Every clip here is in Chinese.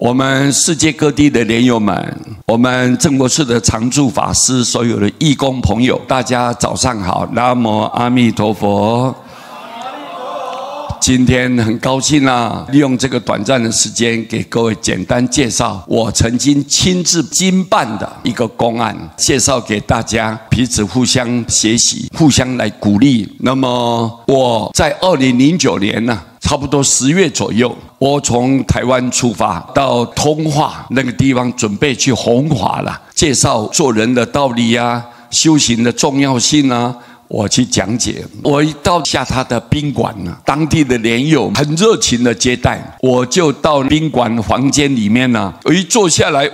我们世界各地的莲友们，我们正国寺的常住法师，所有的义工朋友，大家早上好，南无阿弥陀佛。今天很高兴利用这个短暂的时间，给各位简单介绍我曾经亲自经办的一个公案，介绍给大家，彼此互相学习，互相来鼓励。那么我在2009年差不多10月左右，我从台湾出发到通化那个地方，准备去弘法了，介绍做人的道理修行的重要性我去讲解。我一到下他的宾馆当地的莲友很热情的接待，我就到宾馆房间里面我一坐下来，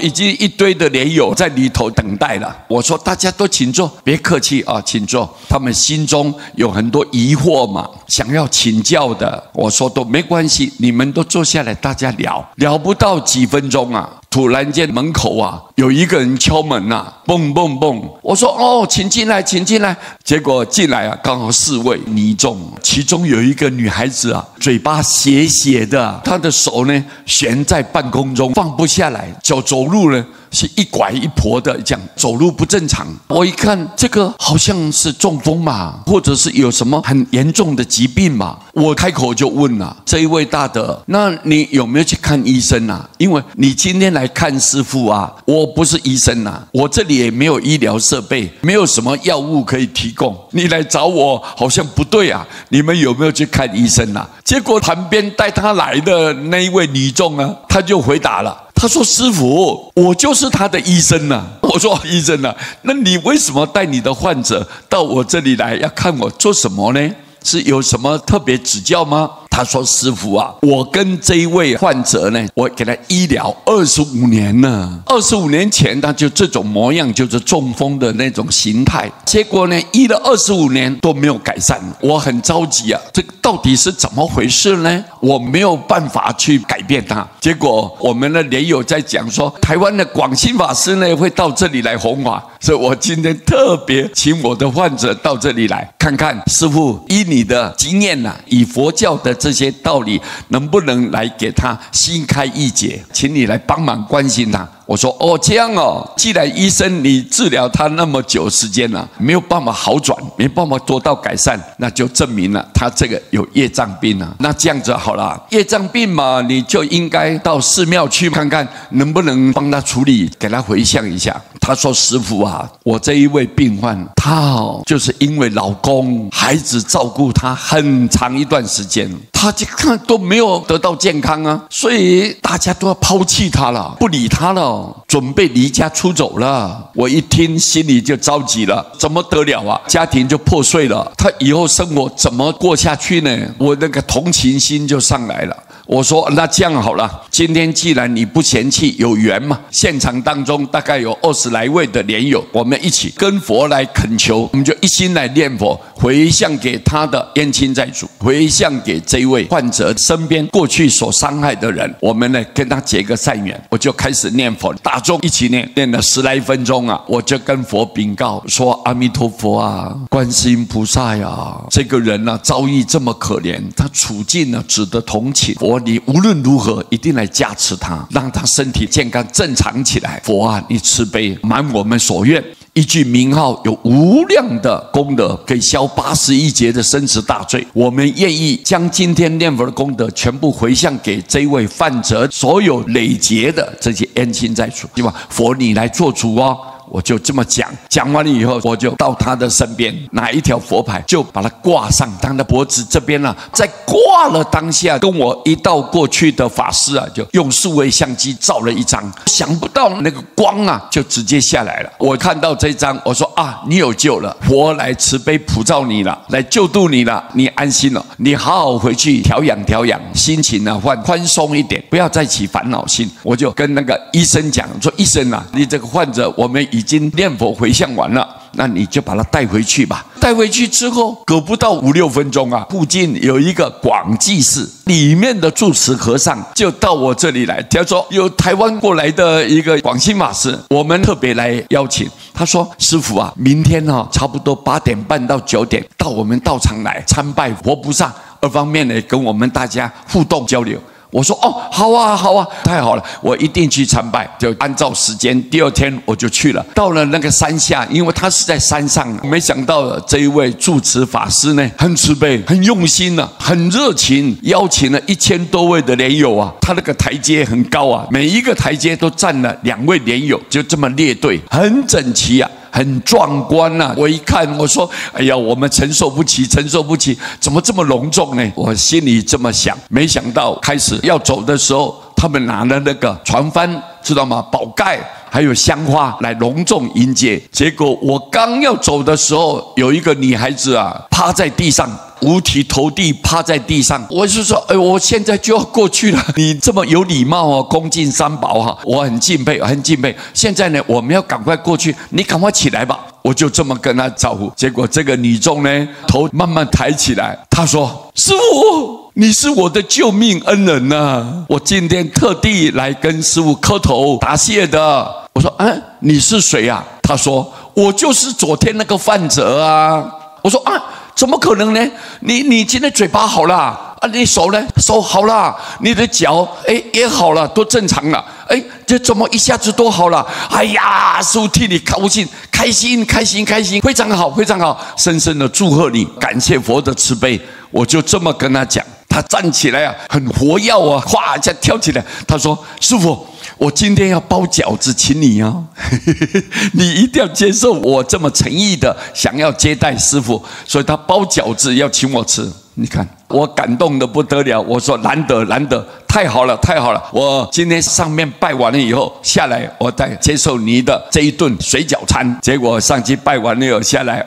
已经一堆的莲友在里头等待了。我说大家都请坐，别客气请坐。他们心中有很多疑惑嘛，想要请教的，我说都没关系，你们都坐下来，大家聊不到几分钟突然间门口有一个人敲门蹦蹦蹦。我说请进来，请进来。结果进来刚好4位尼众，其中有一个女孩子嘴巴斜斜的，她的手呢悬在半空中放不下来，脚走路呢是一拐一跛的，这样走路不正常。我一看这个好像是中风嘛，或者是有什么很严重的疾病嘛。我开口就问这一位大德，那你有没有去看医生因为你今天来看师父我不是医生我这里也没有医疗设备，没有什么药物可以提供，你来找我好像不对你们有没有去看医生结果旁边带他来的那一位女众他就回答了，他说师父，我就是他的医生我说医生那你为什么带你的患者到我这里来，要看我做什么呢？是有什么特别指教吗？他说师父我跟这一位患者呢，我给他医疗25年了，25年前他就这种模样，就是中风的那种形态，结果呢医了25年都没有改善，我很着急这个到底是怎么回事呢？我没有办法去改变他。结果我们的莲友在讲说，台湾的广信法师呢会到这里来弘法，所以我今天特别请我的患者到这里来看看，师父依你的经验以佛教的这些道理，能不能来给他心开意解，请你来帮忙关心他。我说这样既然医生你治疗他那么久时间没有办法好转，没办法得到改善，那就证明了他这个有业障病那这样子好了，业障病嘛，你就应该到寺庙去看看能不能帮他处理，给他回向一下。他说师父我这一位病患，他就是因为老公孩子照顾他很长一段时间，他就看都没有得到健康所以大家都要抛弃他了，不理他了，准备离家出走了。我一听心里就着急了，怎么得了家庭就破碎了，他以后生活怎么过下去呢？我那个同情心就上来了。我说那这样好了，今天既然你不嫌弃，有缘嘛，现场当中大概有20来位的莲友，我们一起跟佛来恳求，我们就一心来念佛，回向给他的冤亲债主，回向给这一位患者身边过去所伤害的人，我们呢跟他结个善缘。我就开始念佛，大众一起念了10来分钟我就跟佛禀告说，阿弥陀佛观世音菩萨这个人遭遇这么可怜，他处境值得同情，佛你无论如何一定来加持他，让他身体健康正常起来。佛你慈悲，满我们所愿。一句名号有无量的功德，可以消81劫的生死大罪。我们愿意将今天念佛的功德全部回向给这一位患者所有累劫的这些冤亲债主，希望佛你来做主我就这么讲完了以后，我就到他的身边，拿一条佛牌就把它挂上他的脖子这边在挂了当下，跟我一道过去的法师就用数位相机照了一张，想不到那个光就直接下来了。我看到这张，我说你有救了，佛来慈悲普照你了，来救度你了，你安心了，你好好回去调养调养心情宽松一点，不要再起烦恼心。我就跟那个医生讲说，医生你这个患者我们已经念佛回向完了，那你就把他带回去吧。带回去之后，隔不到5、6分钟附近有一个广济寺里面的住持和尚就到我这里来，他说有台湾过来的一个广信法师，我们特别来邀请。他说师父明天差不多8点半到9点到我们道场来参拜佛菩萨，二方面呢跟我们大家互动交流。我说哦，好啊，好啊，太好了，我一定去参拜。就按照时间，第二天我就去了。到了那个山下，因为他是在山上，没想到这一位住持法师呢，很慈悲，很用心啊，很热情，邀请了1000多位的莲友啊。他那个台阶很高啊，每一个台阶都站了2位莲友，就这么列队，很整齐啊。很壮观呐！我一看，我说：“哎呀，我们承受不起，承受不起，怎么这么隆重呢？”我心里这么想。没想到开始要走的时候，他们拿了那个船帆，知道吗？宝盖还有香花来隆重迎接。结果我刚要走的时候，有一个女孩子啊，趴在地上。五体投地趴在地上，我就说：“哎，我现在就要过去了。你这么有礼貌哦，恭敬三宝哈，我很敬佩，很敬佩。现在呢，我们要赶快过去，你赶快起来吧。”我就这么跟他招呼。结果这个女众呢，头慢慢抬起来，她说：“师父，你是我的救命恩人呐！我今天特地来跟师父磕头答谢的。”我说：“你是谁啊？”她说：“我就是昨天那个范哲啊。”我说：“怎么可能呢？你今天嘴巴好了啊，你手呢？手好了，你的脚也好了，都正常了。这怎么一下子都好了？哎呀，师父替你高兴，开心，非常好，非常好，深深的祝贺你，感谢佛的慈悲。”我就这么跟他讲，他站起来啊，很活跃啊，哗一下跳起来，他说：“师父，我今天要包饺子请你啊，你一定要接受我这么诚意的想要接待师父，所以他包饺子要请我吃。”你看我感动得不得了，我说难得，太好了，我今天上面拜完了以后下来，我再接受你的这一顿水饺餐。结果上去拜完了以后下来，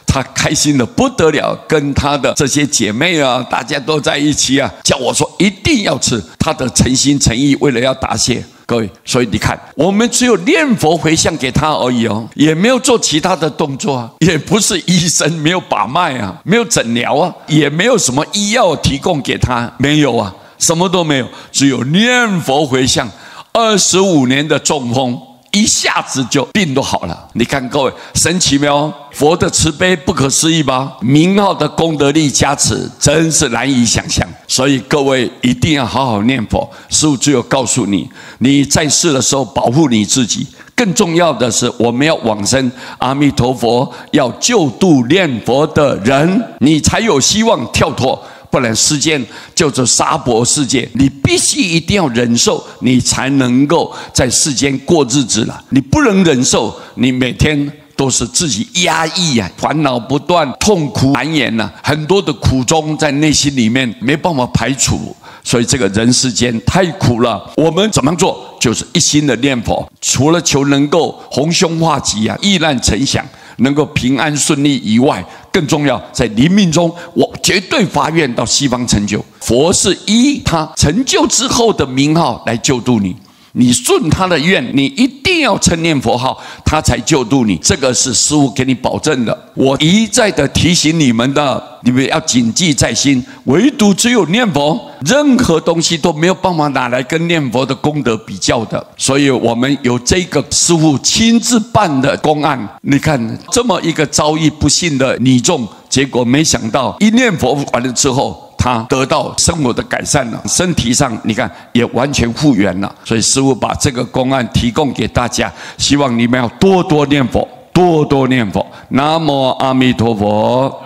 他开心得不得了，跟他的这些姐妹啊，大家都在一起啊，叫我说一定要吃，他的诚心诚意，为了要答谢。各位，所以你看，我们只有念佛回向给他而已哦，也没有做其他的动作啊，也不是医生，没有把脉啊，没有诊疗啊，也没有什么医药提供给他，没有啊，什么都没有，只有念佛回向。25年的中风，一下子就病都好了。你看各位，神奇没有？佛的慈悲不可思议吧？名号的功德力加持，真是难以想象。所以各位一定要好好念佛。师父只有告诉你，你在世的时候保护你自己，更重要的是我们要往生。阿弥陀佛要救度念佛的人，你才有希望跳脱。不然世间就是娑婆世界，你必须一定要忍受，你才能够在世间过日子了。你不能忍受，你每天都是自己压抑啊，烦恼不断，痛苦难言啊，很多的苦衷在内心里面没办法排除。所以这个人世间太苦了，我们怎么做？就是一心的念佛，除了求能够洪凶化吉啊，避难成祥，能够平安顺利以外，更重要，在临命中，我绝对发愿到西方成就。佛是依他成就之后的名号来救度你，你顺他的愿，你一定要称念佛号，他才救度你。这个是师父给你保证的。我一再的提醒你们的，你们要谨记在心。唯独只有念佛，任何东西都没有办法拿来跟念佛的功德比较的。所以我们有这个师父亲自办的公案。你看这么一个遭遇不幸的女众，结果没想到一念佛完了之后，他得到生活的改善了，身体上你看也完全复原了。所以师父把这个公案提供给大家，希望你们要多多念佛，多多念佛。南无阿弥陀佛。